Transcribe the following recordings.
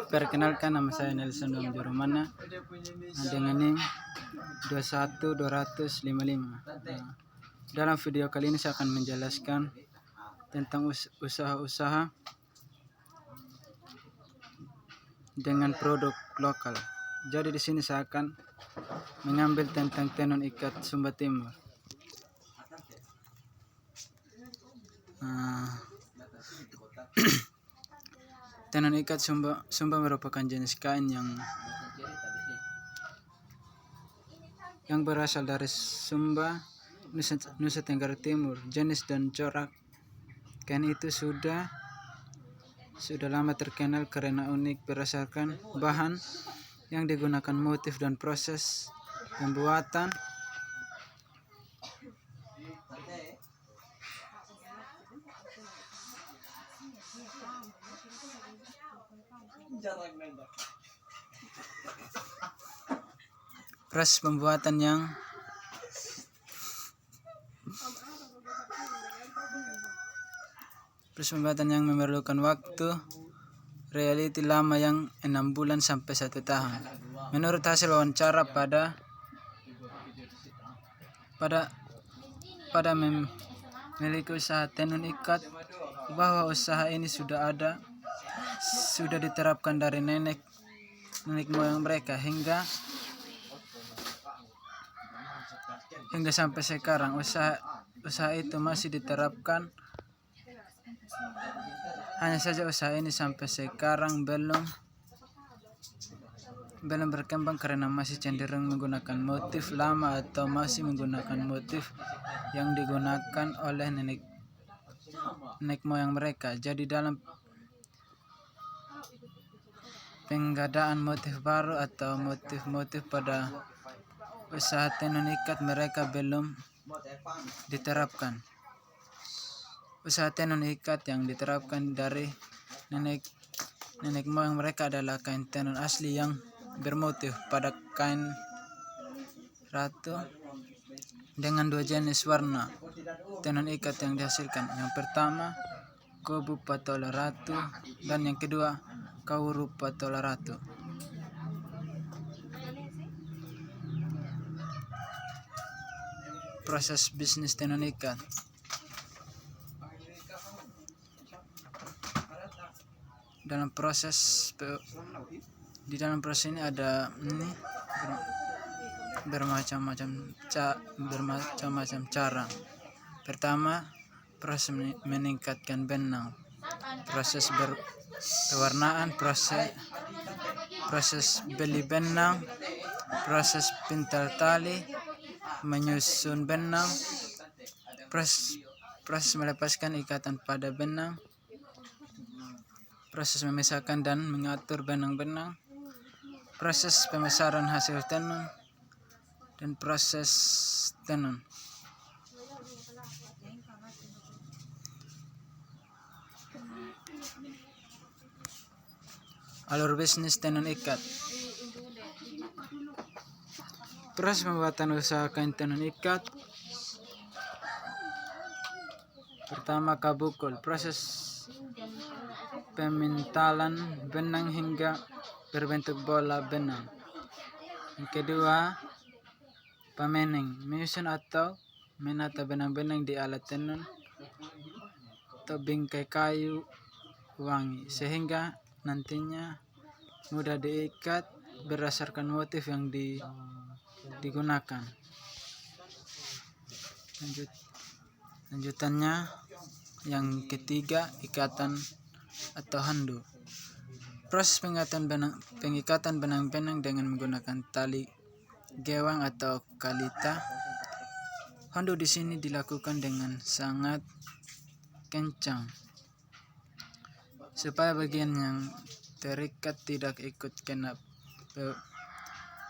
Perkenalkan, nama saya Nelson Jurumana dengan NIM 21255. Dalam video kali ini saya akan menjelaskan tentang usaha-usaha dengan produk lokal. Jadi di sini saya akan mengambil tentang tenun ikat Sumba Timur. Tenun ikat Sumba merupakan jenis kain yang berasal dari Sumba, Nusa Tenggara Timur. Jenis dan corak kain itu sudah lama terkenal karena unik berdasarkan bahan yang digunakan, motif dan proses pembuatan. Proses pembuatan yang memerlukan waktu reality lama yang 6 bulan sampai 1 tahun. Menurut hasil wawancara pada memiliki usaha tenun ikat, bahwa usaha ini sudah diterapkan dari nenek moyang mereka hingga sampai sekarang. Usaha itu masih diterapkan. Hanya saja usaha ini sampai sekarang belum berkembang karena masih cenderung menggunakan motif lama atau masih menggunakan motif yang digunakan oleh nenek moyang mereka. Jadi dalam penggadaan motif baru atau motif-motif pada usaha tenun ikat mereka belum diterapkan. Usaha tenun ikat yang diterapkan dari nenek moyang mereka adalah kain tenun asli yang bermotif pada kain ratu dengan 2 jenis warna tenun ikat yang dihasilkan. Yang pertama, Kobu Patola Ratu, dan yang kedua, Kauru Patola Ratu. Proses bisnis tenun ikat. Di dalam proses ini ada bermacam-macam cara. Pertama, proses meningkatkan benang, proses pewarnaan, proses beli benang, proses pintal tali, menyusun benang, proses melepaskan ikatan pada benang, proses memisahkan dan mengatur benang-benang, proses pemasaran hasil tenun, dan proses tenun. Alur bisnis tenun ikat. Proses pembuatan usaha kain tenun ikat. Pertama, kabukul, proses pemintalan benang hingga berbentuk bola benang. Yang kedua, pamening, menyusun atau menata benang-benang di alat tenun atau bingkai kayu wangi sehingga nantinya mudah diikat berdasarkan motif yang digunakan. Lanjutannya, yang ketiga, ikatan atau handu. Proses pengikatan benang-benang dengan menggunakan tali gewang atau kalita. Handu di sini dilakukan dengan sangat kencang supaya bagian yang terikat tidak ikut kena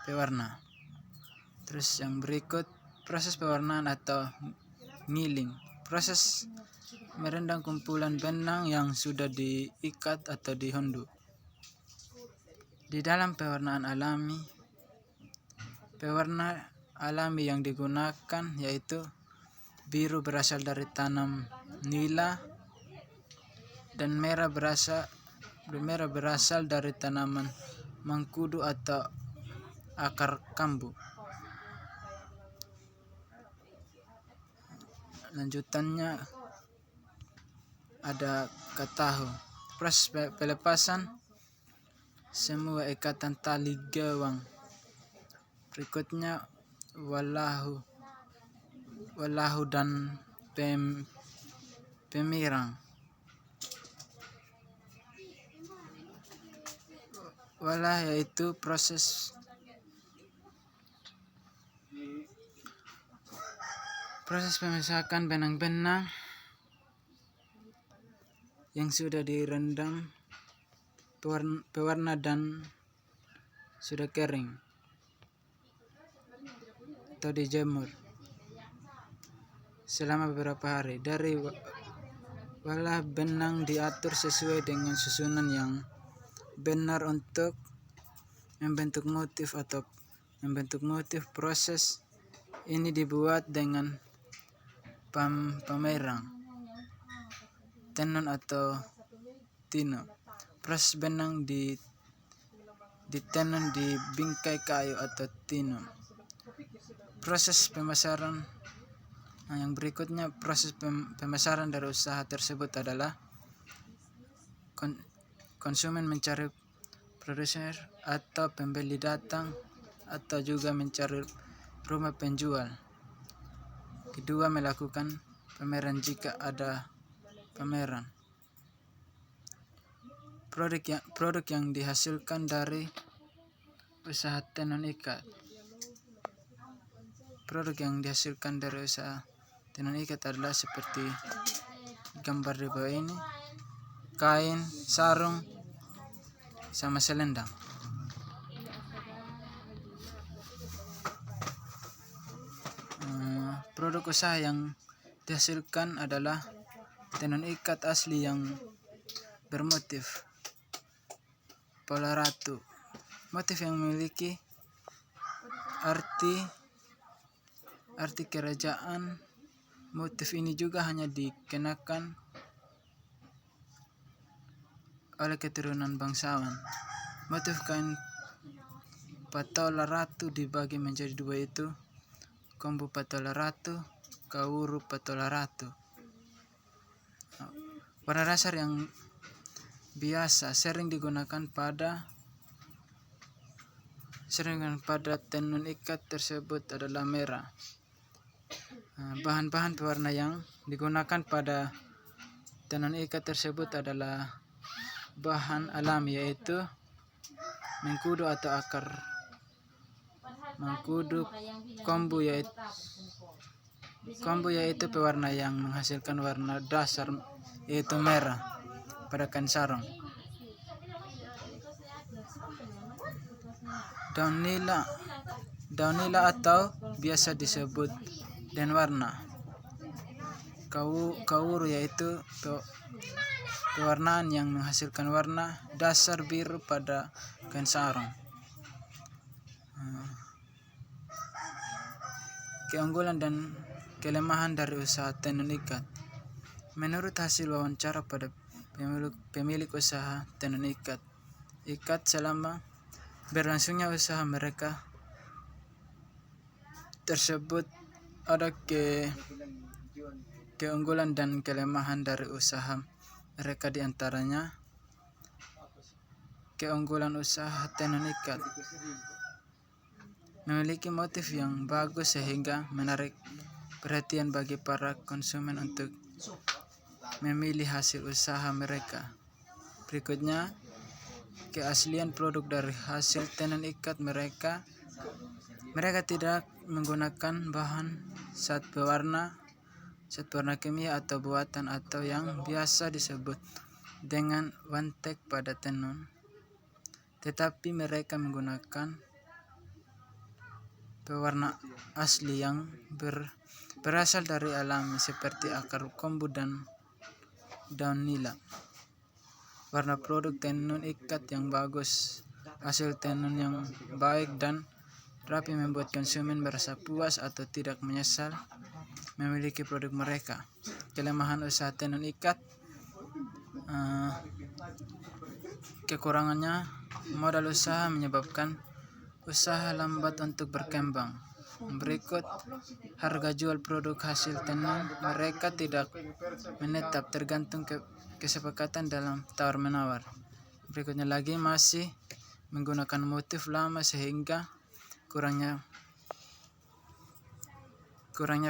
pewarna. Terus yang berikut, proses pewarnaan atau milling. Proses merendam kumpulan benang yang sudah diikat atau dihandu. Di dalam pewarna alami yang digunakan yaitu biru berasal dari tanam nila dan merah berasal Primera berasal dari tanaman mangkudu atau akar kambu. Lanjutannya ada katahu. Proses pelepasan semua ikatan tali gewang. Berikutnya walahu dan pemirang. Walah yaitu proses pemisahan benang-benang yang sudah direndam pewarna dan sudah kering atau dijemur selama beberapa hari. Dari walah benang diatur sesuai dengan susunan yang benar untuk membentuk motif atau membentuk motif. Proses ini dibuat dengan pemerang, tenun atau tino. Proses benang ditenun di bingkai kayu atau tino. Proses pemasaran yang berikutnya, proses pemasaran dari usaha tersebut adalah konsumen mencari produser atau pembeli datang atau juga mencari rumah penjual. Kedua, melakukan pameran jika ada pameran. Produk yang dihasilkan dari usaha tenun ikat. Produk yang dihasilkan dari usaha tenun ikat adalah seperti gambar di bawah ini, kain, sarung, sama selendang. Produk usaha yang dihasilkan adalah tenun ikat asli yang bermotif pola ratu. Motif yang memiliki arti kerajaan. Motif ini juga hanya dikenakan oleh keturunan bangsawan. Motif kain patola ratu dibagi menjadi dua, itu kombu patola ratu, kawuru patola ratu. Warna dasar yang biasa sering digunakan pada tenun ikat tersebut adalah merah. Bahan-bahan pewarna yang digunakan pada tenun ikat tersebut adalah bahan alami, yaitu mengkudu atau akar mengkudu, kombu yaitu pewarna yang menghasilkan warna dasar yaitu merah pada kain sarung. Daun nila atau biasa disebut dan warna kawuru yaitu pewarnaan yang menghasilkan warna dasar biru pada kain sarung. Keunggulan dan kelemahan dari usaha tenun ikat. Menurut hasil wawancara pada pemilik usaha tenun ikat, selama berlangsungnya usaha mereka tersebut ada keunggulan dan kelemahan dari usaha mereka, diantaranya keunggulan usaha tenun ikat memiliki motif yang bagus sehingga menarik perhatian bagi para konsumen untuk memilih hasil usaha mereka. Berikutnya, keaslian produk dari hasil tenun ikat mereka tidak menggunakan bahan zat pewarna kimia atau buatan atau yang biasa disebut dengan wantek pada tenun, tetapi mereka menggunakan pewarna asli yang berasal dari alami seperti akar kombu dan daun nila. Warna produk tenun ikat yang bagus, hasil tenun yang baik dan rapi membuat konsumen merasa puas atau tidak menyesal memiliki produk mereka. Kelemahan usaha tenun ikat, Kekurangannya, modal usaha menyebabkan usaha lambat untuk berkembang. Berikut harga jual produk hasil tenun. Mereka tidak menetap, tergantung kesepakatan dalam tawar-menawar. Berikutnya lagi, masih menggunakan motif lama sehingga kurangnya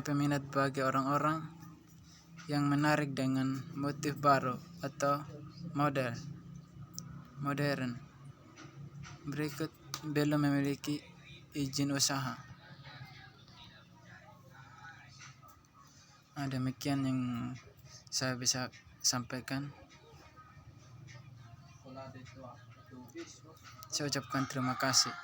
peminat bagi orang-orang yang menarik dengan motif baru atau modern. Berikut, belum memiliki izin usaha. Demikian yang saya bisa sampaikan. Saya ucapkan terima kasih.